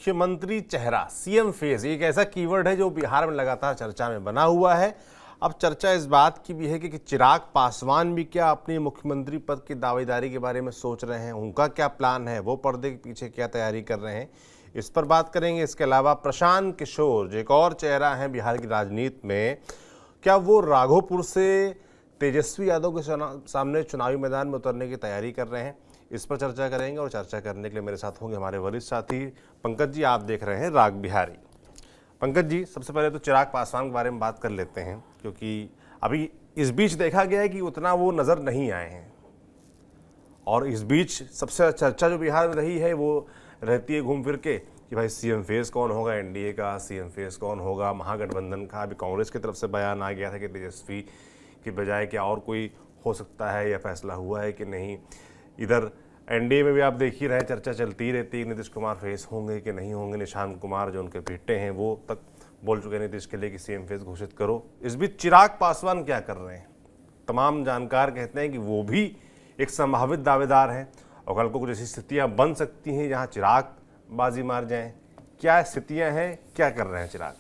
मुख्यमंत्री चेहरा, CM face, एक ऐसा कीवर्ड है जो बिहार में लगातार चर्चा में बना हुआ है। अब चर्चा इस बात की भी है कि चिराग पासवान भी क्या अपने मुख्यमंत्री पद की दावेदारी के बारे में सोच रहे हैं, उनका क्या प्लान है, वो पर्दे के पीछे क्या तैयारी कर रहे हैं, इस पर बात करेंगे। इसके अलावा प्रशांत किशोर जो एक और चेहरा है बिहार की राजनीति में, क्या वो राघोपुर से तेजस्वी यादव के सामने चुनावी मैदान में उतरने की तैयारी कर रहे हैं, इस पर चर्चा करेंगे। और चर्चा करने के लिए मेरे साथ होंगे हमारे वरिष्ठ साथी पंकज जी। आप देख रहे हैं राग बिहारी। पंकज जी, सबसे पहले तो चिराग पासवान के बारे में बात कर लेते हैं, क्योंकि अभी इस बीच देखा गया है कि उतना वो नज़र नहीं आए हैं, और इस बीच सबसे चर्चा जो बिहार में रही है वो रहती है घूम फिर के कि भाई सीएम फेस कौन होगा, एनडीए का सीएम फेस कौन होगा, महागठबंधन का। अभी कांग्रेस की तरफ से बयान आ गया था कि तेजस्वी की बजाय क्या और कोई हो सकता है, या फैसला हुआ है कि नहीं। इधर एनडीए में भी आप देख ही रहे, चर्चा चलती रहती है नीतीश कुमार फेस होंगे कि नहीं होंगे। निशांत कुमार जो उनके बेटे हैं वो तक बोल चुके हैं नीतीश के लिए कि सीएम फेस घोषित करो। इस बीच चिराग पासवान क्या कर रहे हैं? तमाम जानकार कहते हैं कि वो भी एक संभावित दावेदार हैं, और कल को कुछ ऐसी स्थितियाँ बन सकती हैं जहाँ चिराग बाजी मार जाएं। क्या स्थितियाँ हैं, क्या कर रहे हैं चिराग?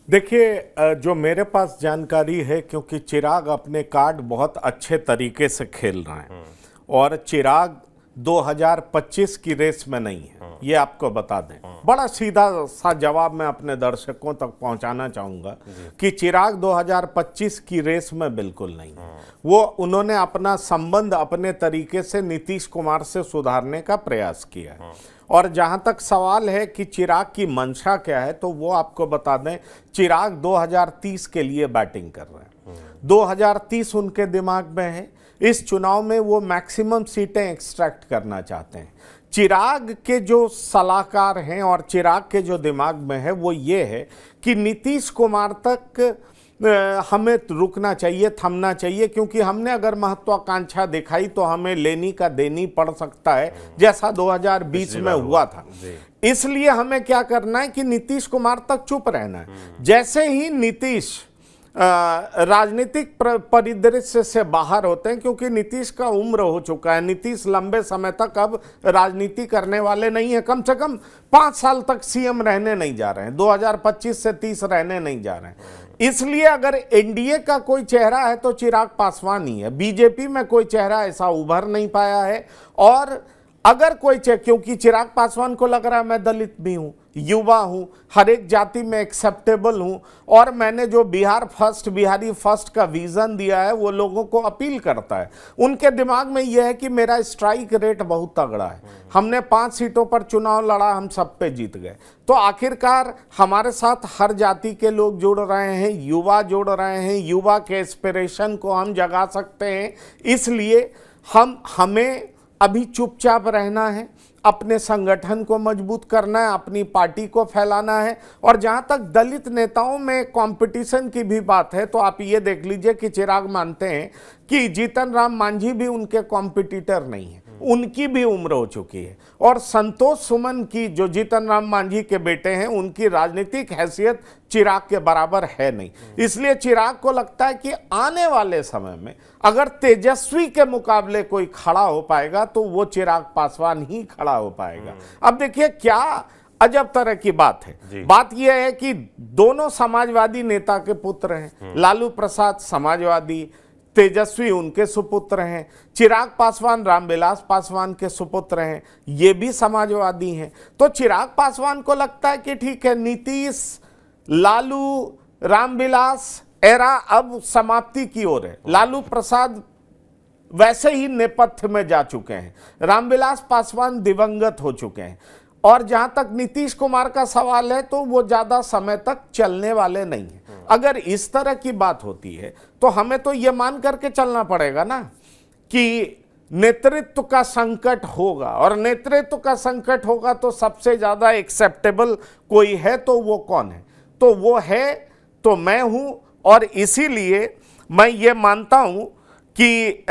देखिए, जो मेरे पास जानकारी है, क्योंकि चिराग अपने कार्ड बहुत अच्छे तरीके से खेल रहे हैं, और चिराग 2025 की रेस में नहीं है, ये आपको बता दें। बड़ा सीधा सा जवाब मैं अपने दर्शकों तक पहुंचाना चाहूंगा कि चिराग 2025 की रेस में बिल्कुल नहीं है। वो उन्होंने अपना संबंध अपने तरीके से नीतीश कुमार से सुधारने का प्रयास किया है। और जहां तक सवाल है कि चिराग की मंशा क्या है, तो वो आपको बता दें, चिराग 2030 के लिए बैटिंग कर रहे हैं। 2030 उनके दिमाग में है। इस चुनाव में वो मैक्सिमम सीटें एक्सट्रैक्ट करना चाहते हैं। चिराग के जो सलाहकार हैं और चिराग के जो दिमाग में है वो ये है कि नीतीश कुमार तक हमें रुकना चाहिए, थमना चाहिए, क्योंकि हमने अगर महत्वाकांक्षा दिखाई तो हमें लेनी का देनी पड़ सकता है, जैसा 2020 में हुआ था। इसलिए हमें क्या करना है कि नीतीश कुमार तक चुप रहना है। जैसे ही नीतीश राजनीतिक परिदृश्य से बाहर होते हैं, क्योंकि नीतीश का उम्र हो चुका है, नीतीश लंबे समय तक अब राजनीति करने वाले नहीं है, कम से कम 5 साल तक सीएम रहने नहीं जा रहे हैं, 2025 से 30 रहने नहीं जा रहे हैं। इसलिए अगर एनडीए का कोई चेहरा है तो चिराग पासवान ही है। बीजेपी में कोई चेहरा ऐसा उभर नहीं पाया है। और अगर कोई क्योंकि चिराग पासवान को लग रहा है मैं दलित भी हूं, युवा हूं, हर एक जाति में एक्सेप्टेबल हूं, और मैंने जो बिहार फर्स्ट, बिहारी फर्स्ट का विजन दिया है वो लोगों को अपील करता है। उनके दिमाग में यह है कि मेरा स्ट्राइक रेट बहुत तगड़ा है, हमने 5 सीटों पर चुनाव लड़ा, हम सब पे जीत गए। तो आखिरकार हमारे साथ हर जाति के लोग जुड़ रहे हैं, युवा जुड़ रहे हैं, युवा के एस्पिरेशन को हम जगा सकते हैं। इसलिए हमें अभी चुपचाप रहना है, अपने संगठन को मजबूत करना है, अपनी पार्टी को फैलाना है। और जहां तक दलित नेताओं में कंपटीशन की भी बात है, तो आप ये देख लीजिए कि चिराग मानते हैं कि जीतन राम मांझी भी उनके कॉम्पिटिटर नहीं है, उनकी भी उम्र हो चुकी है। और संतोष सुमन की, जो जीतन राम मांझी के बेटे हैं, उनकी राजनीतिक हैसियत चिराग के बराबर है नहीं। इसलिए चिराग को लगता है कि आने वाले समय में अगर तेजस्वी के मुकाबले कोई खड़ा हो पाएगा तो वो चिराग पासवान ही खड़ा हो पाएगा। अब देखिए क्या अजब तरह की बात है। बात यह है कि दोनों समाजवादी नेता के पुत्र हैं। लालू प्रसाद समाजवादी, तेजस्वी उनके सुपुत्र हैं। चिराग पासवान रामविलास पासवान के सुपुत्र हैं, ये भी समाजवादी हैं। तो चिराग पासवान को लगता है कि ठीक है, नीतीश, लालू, रामविलास एरा अब समाप्ति की ओर है। लालू प्रसाद वैसे ही नेपथ्य में जा चुके हैं, रामविलास पासवान दिवंगत हो चुके हैं, और जहां तक नीतीश कुमार का सवाल है तो वो ज्यादा समय तक चलने वाले नहीं है। अगर इस तरह की बात होती है तो हमें तो ये मान करके चलना पड़ेगा ना कि नेतृत्व का संकट होगा, और नेतृत्व का संकट होगा तो सबसे ज्यादा एक्सेप्टेबल कोई है तो वो कौन है? तो वो है तो मैं हूं। और इसीलिए मैं ये मानता हूं कि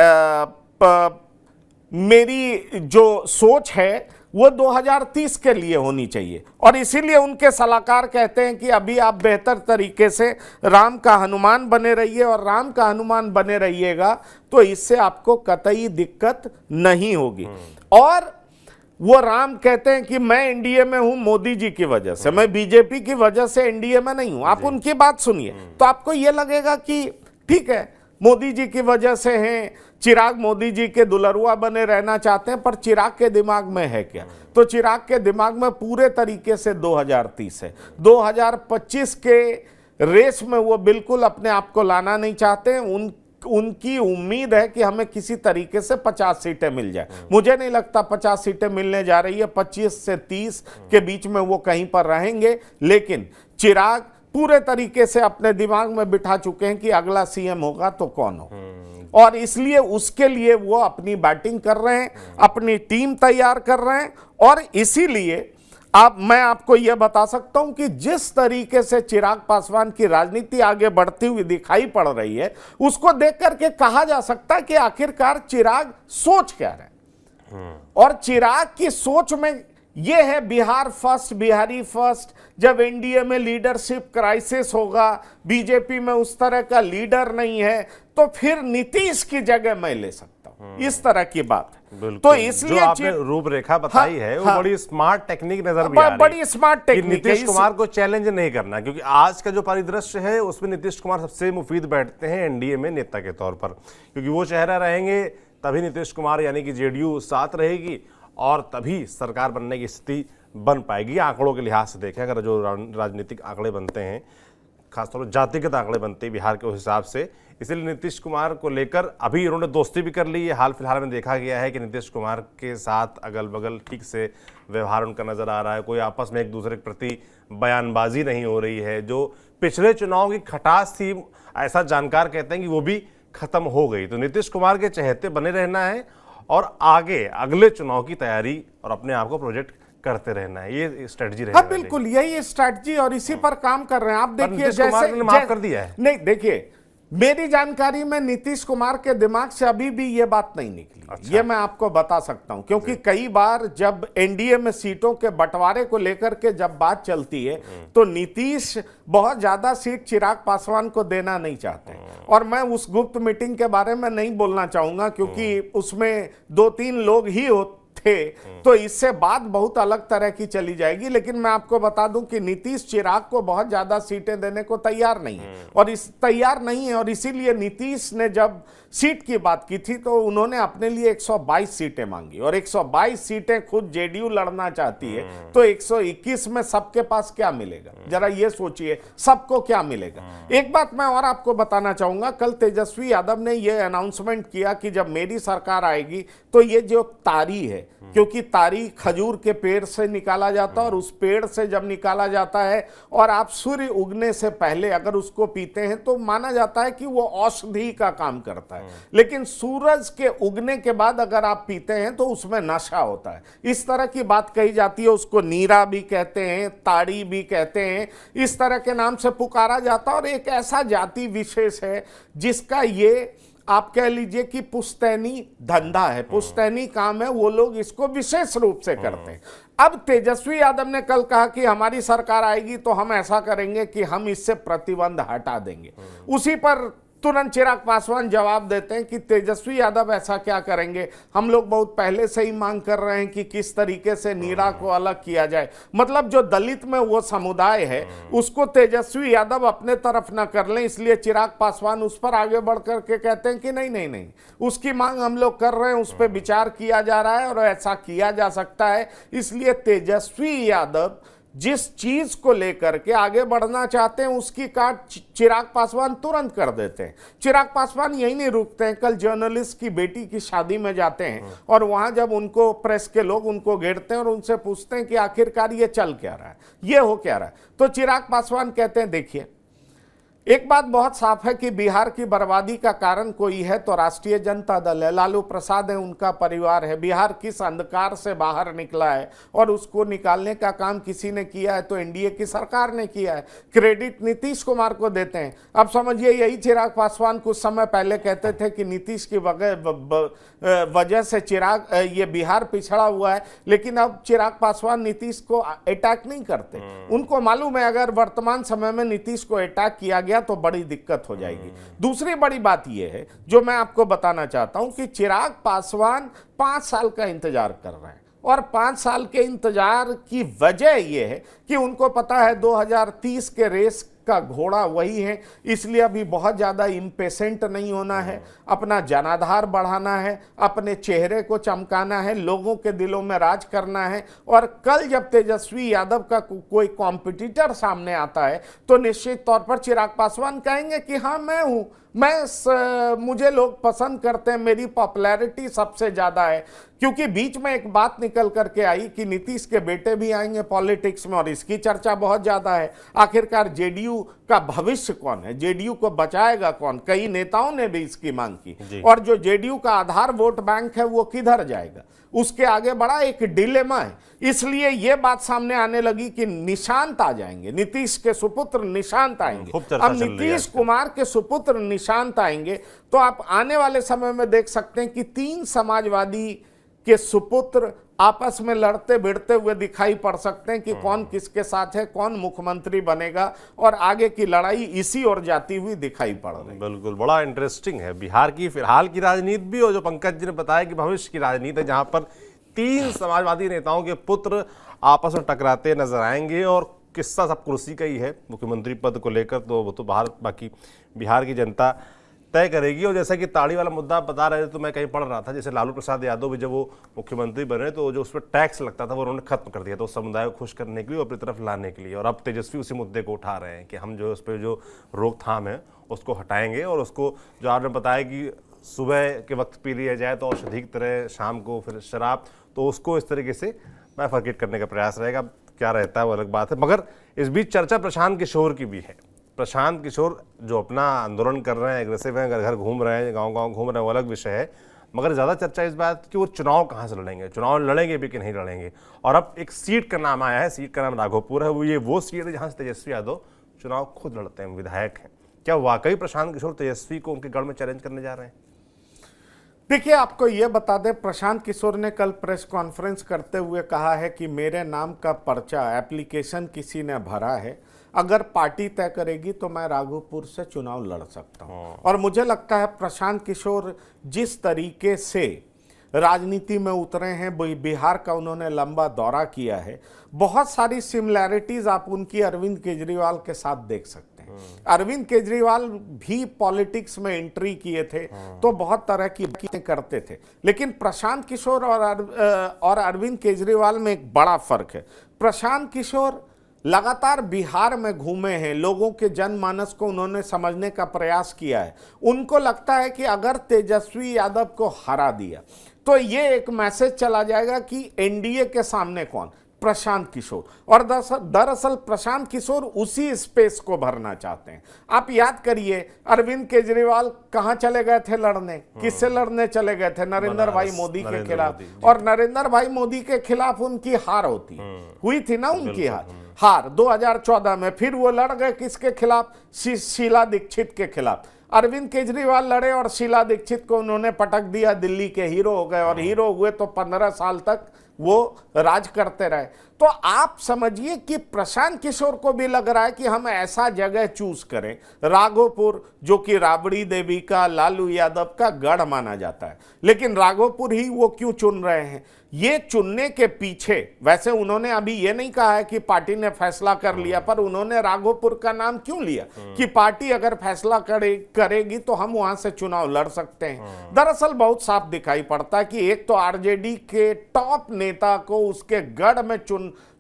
मेरी जो सोच है वो 2030 के लिए होनी चाहिए। और इसीलिए उनके सलाहकार कहते हैं कि अभी आप बेहतर तरीके से राम का हनुमान बने रहिए, और राम का हनुमान बने रहिएगा तो इससे आपको कतई दिक्कत नहीं होगी। और वो राम कहते हैं कि मैं एनडीए में हूं मोदी जी की वजह से, मैं बीजेपी की वजह से एनडीए में नहीं हूं। आप उनकी बात सुनिए तो आपको यह लगेगा कि ठीक है, मोदी जी की वजह से हैं, चिराग मोदी जी के दुलरुआ बने रहना चाहते हैं, पर चिराग के दिमाग में है क्या? तो चिराग के दिमाग में पूरे तरीके से 2030 है। 2025 के रेस में वो बिल्कुल अपने आप को लाना नहीं चाहते हैं। उनकी उम्मीद है कि हमें किसी तरीके से 50 सीटें मिल जाए। मुझे नहीं लगता 50 सीटें मिलने जा रही है, 25 से 30 के बीच में वो कहीं पर रहेंगे। लेकिन चिराग पूरे तरीके से अपने दिमाग में बिठा चुके हैं कि अगला सीएम होगा तो कौन हो, और इसलिए उसके लिए वो अपनी बैटिंग कर रहे हैं, अपनी टीम तैयार कर रहे हैं। और इसीलिए मैं आपको यह बता सकता हूं कि जिस तरीके से चिराग पासवान की राजनीति आगे बढ़ती हुई दिखाई पड़ रही है, उसको देख करके कहा जा सकता है कि आखिरकार चिराग सोच क्या रहे हैं। और चिराग की सोच में यह है बिहार फर्स्ट, बिहारी फर्स्ट। जब एनडीए में लीडरशिप क्राइसिस होगा, बीजेपी में उस तरह का लीडर नहीं है, तो फिर नीतीश की जगह मैं ले सकता हूं, इस तरह की बात है। तो इसलिए जो आपने रूपरेखा बताई है वो बड़ी स्मार्ट टेक्निक नजर भी आ रही है, बड़ी स्मार्ट टेक्निक। नीतीश कुमार को चैलेंज नहीं करना, क्योंकि आज का जो परिदृश्य है उसमें नीतीश कुमार सबसे मुफीद बैठते हैं एनडीए में नेता के तौर पर, क्योंकि वो चेहरा रहेंगे तभी नीतीश कुमार यानी कि जेडीयू साथ रहेगी और तभी सरकार बनने की स्थिति बन पाएगी। आंकड़ों के लिहाज से देखें, अगर जो राजनीतिक आंकड़े बनते हैं, खासतौर पर जातिगत आंकड़े बनते हैं बिहार के उस हिसाब से, इसलिए नीतीश कुमार को लेकर अभी उन्होंने दोस्ती भी कर ली है। हाल फिलहाल में देखा गया है कि नीतीश कुमार के साथ अगल बगल ठीक से व्यवहार उनका नजर आ रहा है, कोई आपस में एक दूसरे के प्रति बयानबाजी नहीं हो रही है। जो पिछले चुनाव की खटास थी, ऐसा जानकार कहते हैं कि वो भी खत्म हो गई। तो नीतीश कुमार के चहेते बने रहना है और आगे अगले चुनाव की तैयारी और अपने आप को प्रोजेक्ट करते रहना है, ये स्ट्रेटजी रहेगी। हाँ बिल्कुल, यही स्ट्रेटजी और इसी पर काम कर रहे हैं। आप देखिए, जैसे माफ कर दिया है। नहीं, देखिए मेरी जानकारी में नीतीश कुमार के दिमाग से अभी भी ये बात नहीं निकली। अच्छा। ये मैं आपको बता सकता हूं, क्योंकि कई बार जब एनडीए में सीटों के बंटवारे को लेकर के जब बात चलती है तो नीतीश बहुत ज्यादा सीट चिराग पासवान को देना नहीं चाहते। और मैं उस गुप्त मीटिंग के बारे में नहीं बोलना चाहूंगा, क्योंकि उसमें 2-3 लोग ही थे, तो इससे बात बहुत अलग तरह की चली जाएगी। लेकिन मैं आपको बता दूं कि नीतीश चिराग को बहुत ज्यादा सीटें देने को तैयार नहीं है, और इसीलिए नीतीश ने जब सीट की बात की थी तो उन्होंने अपने लिए 122 सीटें मांगी, और 122 सीटें खुद जेडीयू लड़ना चाहती है, तो 121 में सबके पास क्या मिलेगा? जरा ये सोचिए, सबको क्या मिलेगा? एक बात मैं और आपको बताना चाहूंगा, कल तेजस्वी यादव ने यह अनाउंसमेंट किया कि जब मेरी सरकार आएगी तो ये जो तारी है, क्योंकि तारी खजूर के पेड़ से निकाला जाता है, और उस पेड़ से जब निकाला जाता है और आप सूर्य उगने से पहले अगर उसको पीते हैं तो माना जाता है कि वो औषधि का काम करता है। लेकिन सूरज के उगने के बाद अगर आप पीते हैं तो उसमें नशा होता है, इस तरह की बात कही जाती है। उसको नीरा भी कहते हैं, ताड़ी भी कहते हैं, इस तरह के नाम से पुकारा जाता है। और एक ऐसा जाति विशेष है जिसका ये आप कह लीजिए कि पुश्तैनी धंधा है, पुश्तैनी काम है, वो लोग इसको विशेष रूप से करते हैं। अब तेजस्वी यादव ने कल कहा कि हमारी सरकार आएगी तो हम ऐसा करेंगे कि हम इससे प्रतिबंध हटा देंगे। उसी पर तुरंत चिराग पासवान जवाब देते हैं कि तेजस्वी यादव ऐसा क्या करेंगे, हम लोग बहुत पहले से ही मांग कर रहे हैं कि किस तरीके से नीरा को अलग किया जाए। मतलब जो दलित में वो समुदाय है उसको तेजस्वी यादव अपने तरफ ना कर लें, इसलिए चिराग पासवान उस पर आगे बढ़ करके कहते हैं कि नहीं नहीं नहीं, उसकी मांग हम लोग कर रहे हैं, उस पर विचार किया जा रहा है और ऐसा किया जा सकता है। इसलिए तेजस्वी यादव जिस चीज को लेकर के आगे बढ़ना चाहते हैं उसकी काट चिराग पासवान तुरंत कर देते हैं। चिराग पासवान यही नहीं रुकते हैं, कल जर्नलिस्ट की बेटी की शादी में जाते हैं और वहां जब उनको प्रेस के लोग उनको घेरते हैं और उनसे पूछते हैं कि आखिरकार ये चल क्या रहा है, ये हो क्या रहा है, तो चिराग पासवान कहते हैं देखिए एक बात बहुत साफ है कि बिहार की बर्बादी का कारण कोई है तो राष्ट्रीय जनता दल है, लालू प्रसाद है, उनका परिवार है। बिहार किस अंधकार से बाहर निकला है और उसको निकालने का काम किसी ने किया है तो एनडीए की सरकार ने किया है। क्रेडिट नीतीश कुमार को देते हैं। अब समझिए यही चिराग पासवान कुछ समय पहले कहते थे कि नीतीश की वजह से चिराग ये बिहार पिछड़ा हुआ है, लेकिन अब चिराग पासवान नीतीश को अटैक नहीं करते। उनको मालूम है अगर वर्तमान समय में नीतीश को अटैक किया गया तो बड़ी दिक्कत हो जाएगी। दूसरी बड़ी बात यह है जो मैं आपको बताना चाहता हूं कि चिराग पासवान 5 साल का इंतजार कर रहे हैं। और 5 साल के इंतजार की वजह यह है कि उनको पता है 2030 के रेस का घोड़ा वही है, इसलिए अभी बहुत ज्यादा इम्पेशेंट नहीं होना है, अपना जनाधार बढ़ाना है, अपने चेहरे को चमकाना है, लोगों के दिलों में राज करना है। और कल जब तेजस्वी यादव का कोई कॉम्पिटिटर सामने आता है तो निश्चित तौर पर चिराग पासवान कहेंगे कि हाँ मैं हूं, मुझे लोग पसंद करते हैं, मेरी पॉपुलैरिटी सबसे ज्यादा है। क्योंकि बीच में एक बात निकल करके आई कि नीतीश के बेटे भी आएंगे पॉलिटिक्स में और इसकी चर्चा बहुत ज्यादा है। आखिरकार जेडीयू का भविष्य कौन है, जेडीयू को बचाएगा कौन? कई नेताओं ने भी इसकी मांग की। और जो जेडीयू का आधार वोट बैंक है वो किधर जाएगा, उसके आगे बड़ा एक डिलेमा है। इसलिए यह बात सामने आने लगी कि निशांत आ जाएंगे, नीतीश के सुपुत्र निशांत आएंगे। अब नीतीश कुमार के सुपुत्र निशांत आएंगे तो आप आने वाले समय में देख सकते हैं कि 3 समाजवादी के सुपुत्र आपस में लड़ते भिड़ते हुए दिखाई पड़ सकते हैं कि कौन किसके साथ है, कौन मुख्यमंत्री बनेगा, और आगे की लड़ाई इसी ओर जाती हुई दिखाई पड़ रही है। बिल्कुल, बड़ा इंटरेस्टिंग है बिहार की फिलहाल की राजनीति भी, और जो पंकज जी ने बताया कि भविष्य की राजनीति है, जहां पर 3 समाजवादी नेताओं के पुत्र आपस में टकराते नजर आएंगे। और किस्सा सब कुर्सी का ही है मुख्यमंत्री पद को लेकर, तो वो तो बाकी बिहार की जनता तय करेगी। और जैसा कि ताड़ी वाला मुद्दा बता रहे थे, तो मैं कहीं पढ़ रहा था, जैसे लालू प्रसाद यादव भी जब वो मुख्यमंत्री बने तो जो उस पर टैक्स लगता था वो उन्होंने खत्म कर दिया, तो उस समुदाय को खुश करने के लिए, अपनी तरफ लाने के लिए। और अब तेजस्वी उसी मुद्दे को उठा रहे हैं कि हम जो उस पर जो रोकथाम है उसको हटाएंगे, और उसको जो आपने बताया कि सुबह के वक्त पी लिया जाए तो औषधि की तरह, शाम को फिर शराब, तो उसको इस तरीके से बाइफरकेट करने का प्रयास रहेगा। क्या रहता है वो अलग बात है। मगर इस बीच चर्चा प्रशांत किशोर की भी है। प्रशांत किशोर जो अपना आंदोलन कर रहे हैं, एग्रेसिव हैं, घर घर घूम रहे हैं, गांव-गांव घूम रहे हैं, वो अलग विषय है। मगर ज़्यादा चर्चा इस बात कि वो चुनाव कहाँ से लड़ेंगे, चुनाव लड़ेंगे भी कि नहीं लड़ेंगे। और अब एक सीट का नाम आया है, सीट का नाम राघोपुर है। वो सीट है जहाँ से तेजस्वी यादव चुनाव खुद लड़ते हैं, विधायक हैं। क्या वाकई प्रशांत किशोर तेजस्वी को उनके गढ़ में चैलेंज करने जा रहे हैं? देखिए, आपको यह बता दें, प्रशांत किशोर ने कल प्रेस कॉन्फ्रेंस करते हुए कहा है कि मेरे नाम का पर्चा एप्लीकेशन किसी ने भरा है, अगर पार्टी तय करेगी तो मैं राघोपुर से चुनाव लड़ सकता हूं। और मुझे लगता है प्रशांत किशोर जिस तरीके से राजनीति में उतरे हैं, बिहार का उन्होंने लंबा दौरा किया है, बहुत सारी सिमिलैरिटीज आप उनकी अरविंद केजरीवाल के साथ देख सकते हैं। अरविंद केजरीवाल भी पॉलिटिक्स में एंट्री किए थे तो बहुत तरह की बातें करते थे, लेकिन प्रशांत किशोर और अरविंद केजरीवाल में एक बड़ा फर्क है। प्रशांत किशोर लगातार बिहार में घूमे हैं, लोगों के जनमानस को उन्होंने समझने का प्रयास किया है। उनको लगता है कि अगर तेजस्वी यादव को हरा दिया तो ये एक मैसेज चला जाएगा कि एनडीए के सामने कौन, प्रशांत किशोर। और दरअसल प्रशांत किशोर उसी स्पेस को भरना चाहते हैं। आप याद करिए, अरविंद केजरीवाल कहां चले गए थे लड़ने, किससे लड़ने चले गए थे? नरेंद्र भाई मोदी के खिलाफ। और नरेंद्र भाई मोदी के खिलाफ उनकी हार हुई थी ना, उनकी हार 2014 में। फिर वो लड़ गए किसके खिलाफ? शीला दीक्षित के खिलाफ। अरविंद केजरीवाल लड़े और शीला दीक्षित को उन्होंने पटक दिया, दिल्ली के हीरो हो गए। और हीरो हुए तो 15 साल तक वो राज करते रहे। तो आप समझिए कि प्रशांत किशोर को भी लग रहा है कि हम ऐसा जगह चूज करें, राघोपुर, जो कि राबड़ी देवी का, लालू यादव का गढ़ माना जाता है। लेकिन राघोपुर ही वो क्यों चुन रहे हैं? ये चुनने के पीछे, वैसे उन्होंने अभी ये नहीं कहा है कि पार्टी ने फैसला कर लिया, पर उन्होंने राघोपुर का नाम क्यों लिया कि पार्टी अगर फैसला करेगी तो हम वहां से चुनाव लड़ सकते हैं। दरअसल बहुत साफ दिखाई पड़ता है कि एक तो आरजेडी के टॉप नेता को उसके गढ़ में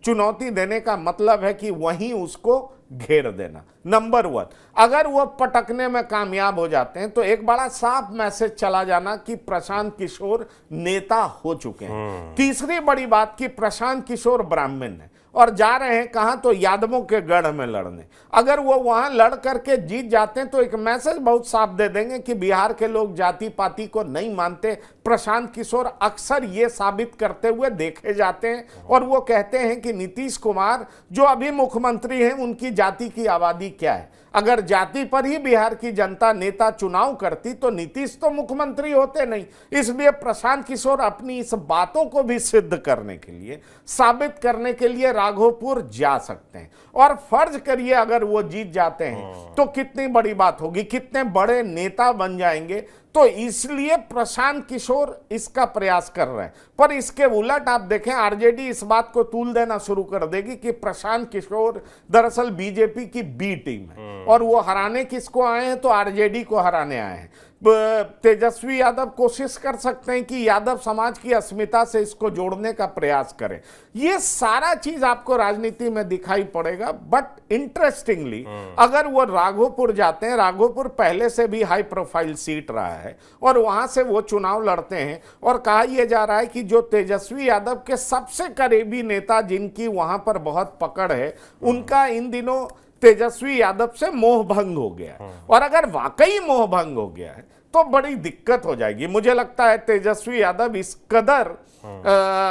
चुनौती देने का मतलब है कि वहीं उसको घेर देना। नंबर 1, अगर वो पटकने में कामयाब हो जाते हैं तो एक बड़ा साफ मैसेज चला जाना कि प्रशांत किशोर नेता हो चुके हैं। तीसरी बड़ी बात कि प्रशांत किशोर ब्राह्मण है और जा रहे हैं कहां? तो यादवों के गढ़ में लड़ने। अगर वो वहां लड़ करके जीत जाते हैं तो एक मैसेज बहुत साफ दे देंगे कि बिहार के लोग जाति पाति को नहीं मानते। प्रशांत किशोर अक्सर ये साबित करते हुए देखे जाते हैं और वो कहते हैं कि नीतीश कुमार जो अभी मुख्यमंत्री हैं उनकी जाति की आबादी क्या है। अगर जाति पर ही बिहार की जनता नेता चुनाव करती तो नीतीश तो मुख्यमंत्री होते नहीं। इसलिए प्रशांत किशोर अपनी इस बातों को भी सिद्ध करने के लिए, साबित करने के लिए राघोपुर जा सकते हैं। और फर्ज करिए अगर वो जीत जाते हैं तो कितनी बड़ी बात होगी, कितने बड़े नेता बन जाएंगे। तो इसलिए प्रशांत किशोर इसका प्रयास कर रहे हैं। पर इसके उलट आप देखें, आरजेडी इस बात को तूल देना शुरू कर देगी कि प्रशांत किशोर दरअसल बीजेपी की बी टीम है और वो हराने किसको आए हैं, तो आरजेडी को हराने आए हैं। तेजस्वी यादव कोशिश कर सकते हैं कि यादव समाज की अस्मिता से इसको जोड़ने का प्रयास करें। ये सारा चीज आपको राजनीति में दिखाई पड़ेगा। बट इंटरेस्टिंगली अगर वो राघोपुर जाते हैं, राघोपुर पहले से भी हाई प्रोफाइल सीट रहा है और वहां से वो चुनाव लड़ते हैं, और कहा यह जा रहा है कि जो तेजस्वी यादव के सबसे करीबी नेता जिनकी वहां पर बहुत पकड़ है, उनका इन दिनों तेजस्वी यादव से मोह भंग हो गया है। और अगर वाकई मोह भंग हो गया है तो बड़ी दिक्कत हो जाएगी। मुझे लगता है तेजस्वी यादव इस कदर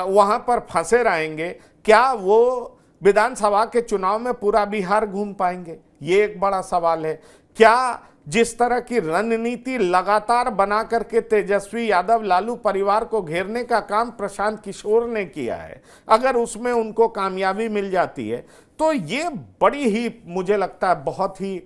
वहां पर फंसे रहेंगे, क्या वो विधानसभा के चुनाव में पूरा बिहार घूम पाएंगे, ये एक बड़ा सवाल है। क्या जिस तरह की रणनीति लगातार बना करके तेजस्वी यादव लालू परिवार को घेरने का काम प्रशांत किशोर ने किया है, अगर उसमें उनको कामयाबी मिल जाती है तो ये बड़ी ही, मुझे लगता है बहुत ही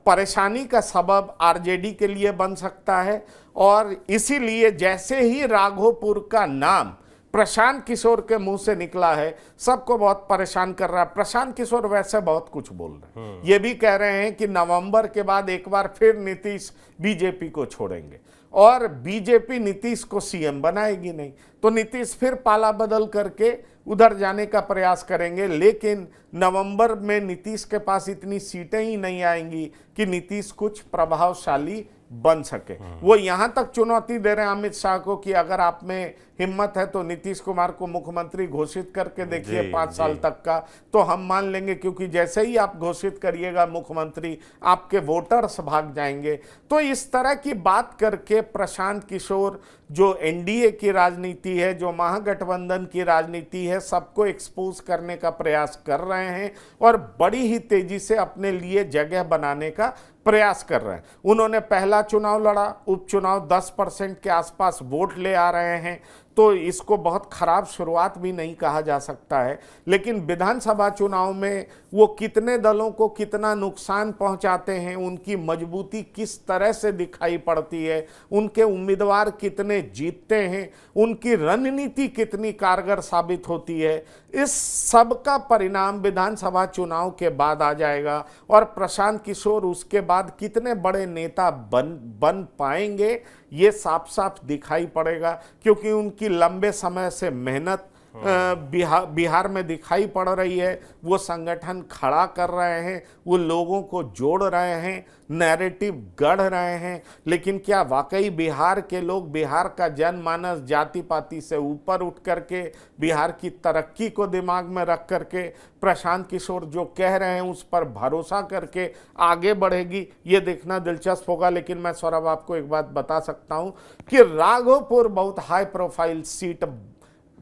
परेशानी का सबब आरजेडी के लिए बन सकता है। और इसीलिए जैसे ही राघोपुर का नाम प्रशांत किशोर के मुंह से निकला है, सबको बहुत परेशान कर रहा है। प्रशांत किशोर वैसे बहुत कुछ बोल रहे हैं, ये भी कह रहे हैं कि नवंबर के बाद एक बार फिर नीतीश बीजेपी को छोड़ेंगे और बीजेपी नीतीश को सीएम बनाएगी नहीं, तो नीतीश फिर पाला बदल करके उधर जाने का प्रयास करेंगे। लेकिन नवंबर में नीतीश के पास इतनी सीटें ही नहीं आएंगी कि नीतीश कुछ प्रभावशाली बन सके। वो यहां तक चुनौती दे रहे हैं अमित शाह को कि अगर आप में हिम्मत है तो नीतीश कुमार को मुख्यमंत्री घोषित करके देखिए 5 साल तक का, तो हम मान लेंगे, क्योंकि जैसे ही आप घोषित करिएगा मुख्यमंत्री, आपके वोटर्स भाग जाएंगे। तो इस तरह की बात करके प्रशांत किशोर जो एनडीए की राजनीति है, जो महागठबंधन की राजनीति है, सबको एक्सपोज करने का प्रयास कर रहे हैं और बड़ी ही तेजी से अपने लिए जगह बनाने का प्रयास कर रहे हैं। उन्होंने पहला चुनाव लड़ा, उपचुनाव 10% के आसपास वोट ले आ रहे हैं, तो इसको बहुत खराब शुरुआत भी नहीं कहा जा सकता है। लेकिन विधानसभा चुनाव में वो कितने दलों को कितना नुकसान पहुंचाते हैं, उनकी मजबूती किस तरह से दिखाई पड़ती है, उनके उम्मीदवार कितने जीतते हैं, उनकी रणनीति कितनी कारगर साबित होती है, इस सब का परिणाम विधानसभा चुनाव के बाद आ जाएगा। और प्रशांत किशोर उसके बाद कितने बड़े नेता बन पाएंगे, ये साफ साफ दिखाई पड़ेगा, क्योंकि उनकी लंबे समय से मेहनत बिहार में दिखाई पड़ रही है। वो संगठन खड़ा कर रहे हैं, वो लोगों को जोड़ रहे हैं, नैरेटिव गढ़ रहे हैं। लेकिन क्या वाकई बिहार के लोग, बिहार का जनमानस जाति पाति से ऊपर उठ करके बिहार की तरक्की को दिमाग में रख करके प्रशांत किशोर जो कह रहे हैं उस पर भरोसा करके आगे बढ़ेगी, ये देखना दिलचस्प होगा। लेकिन मैं सौरभ आपको एक बात बता सकता हूं कि राघोपुर बहुत हाई प्रोफाइल सीट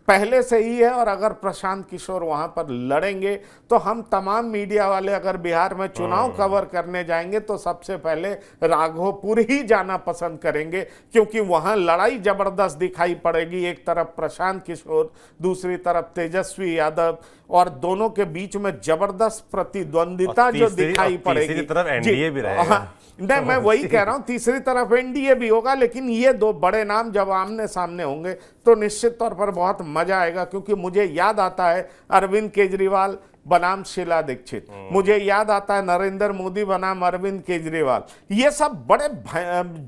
पहले से ही है, और अगर प्रशांत किशोर वहां पर लड़ेंगे तो हम तमाम मीडिया वाले अगर बिहार में चुनाव कवर करने जाएंगे तो सबसे पहले राघोपुर ही जाना पसंद करेंगे, क्योंकि वहां लड़ाई जबरदस्त दिखाई पड़ेगी। एक तरफ प्रशांत किशोर, दूसरी तरफ तेजस्वी यादव, और दोनों के बीच में जबरदस्त प्रतिद्वंदिता जो दिखाई पड़ेगी। तीसरी तरफ एनडीए भी रहेगा। नहीं, मैं वही कह रहा हूं, तीसरी तरफ एनडीए भी होगा। लेकिन ये दो बड़े नाम जब आमने सामने होंगे तो निश्चित तौर पर बहुत मजा आएगा, क्योंकि मुझे याद आता है अरविंद केजरीवाल बनाम शीला दीक्षित, मुझे याद आता है नरेंद्र मोदी बनाम अरविंद केजरीवाल। ये सब बड़े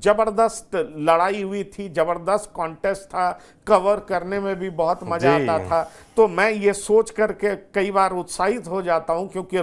जबरदस्त लड़ाई हुई थी, जबरदस्त कॉन्टेस्ट था, कवर करने में भी बहुत मजा आता था। तो मैं ये सोच करके कई बार उत्साहित हो जाता हूं, क्योंकि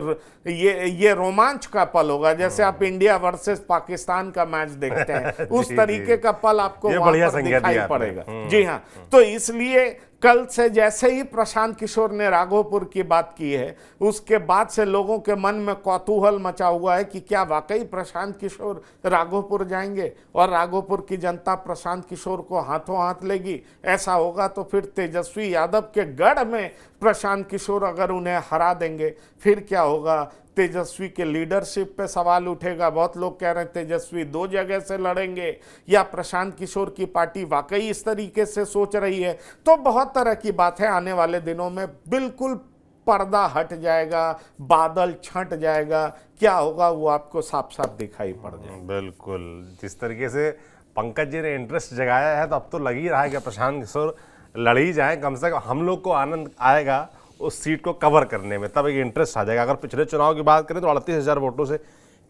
ये रोमांच का पल होगा। जैसे आप इंडिया वर्सेस पाकिस्तान का मैच देखते हैं, उस तरीके का पल आपको वहां पर दिखाई पड़ेगा। जी हाँ, तो इसलिए कल से जैसे ही प्रशांत किशोर ने राघोपुर की बात की है, उसके बाद से लोगों के मन में कौतूहल मचा हुआ है कि क्या वाकई प्रशांत किशोर राघोपुर जाएंगे और राघोपुर की जनता प्रशांत किशोर को हाथों हाथ लेगी। ऐसा होगा तो फिर तेजस्वी यादव के गढ़ में प्रशांत किशोर अगर उन्हें हरा देंगे, फिर क्या होगा? तेजस्वी के लीडरशिप पे सवाल उठेगा। बहुत लोग कह रहे हैं तेजस्वी 2 जगह से लड़ेंगे, या प्रशांत किशोर की पार्टी वाकई इस तरीके से सोच रही है। तो बहुत तरह की बात है, आने वाले दिनों में बिल्कुल पर्दा हट जाएगा, बादल छंट जाएगा, क्या होगा वो आपको साफ साफ दिखाई पड़ जाएगा। बिल्कुल, जिस तरीके से पंकज जी ने इंटरेस्ट जगाया है तो अब तो लग ही रहा है कि प्रशांत किशोर लड़ ही जाए, कम से कम हम लोग को आनंद आएगा उस सीट को कवर करने में, तब एक इंटरेस्ट आ जाएगा। अगर पिछले चुनाव की बात करें तो 38,000 वोटों से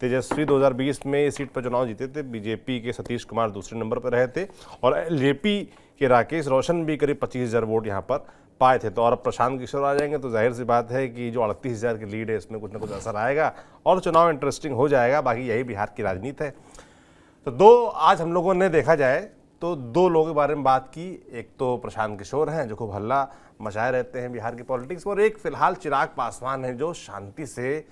तेजस्वी 2020 में इस सीट पर चुनाव जीते थे, बीजेपी के सतीश कुमार दूसरे नंबर पर रहे थे और एलजेपी के राकेश रोशन भी करीब 25,000 वोट यहाँ पर पाए थे। तो और अब प्रशांत किशोर आ जाएंगे तो जाहिर सी बात है कि जो 38,000 की लीड है इसमें कुछ ना कुछ असर आएगा और चुनाव इंटरेस्टिंग हो जाएगा। बाकी यही बिहार की राजनीति है। तो आज हम लोगों ने देखा जाए तो दो लोगों के बारे में बात की, एक तो प्रशांत किशोर हैं जो खूब हल्ला मचाए रहते हैं बिहार की पॉलिटिक्स, और एक फिलहाल चिराग पासवान है जो शांति से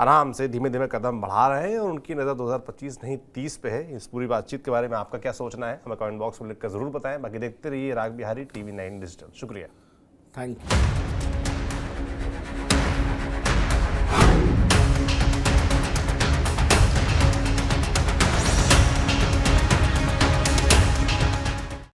आराम से धीमे धीमे कदम बढ़ा रहे हैं और उनकी नज़र 2025 नहीं 30 पे है। इस पूरी बातचीत के बारे में आपका क्या सोचना है हमें कमेंट बॉक्स में लिखकर जरूर बताएं। बाकी देखते रहिए राग बिहारी TV9 डिजिटल। शुक्रिया। Thank you.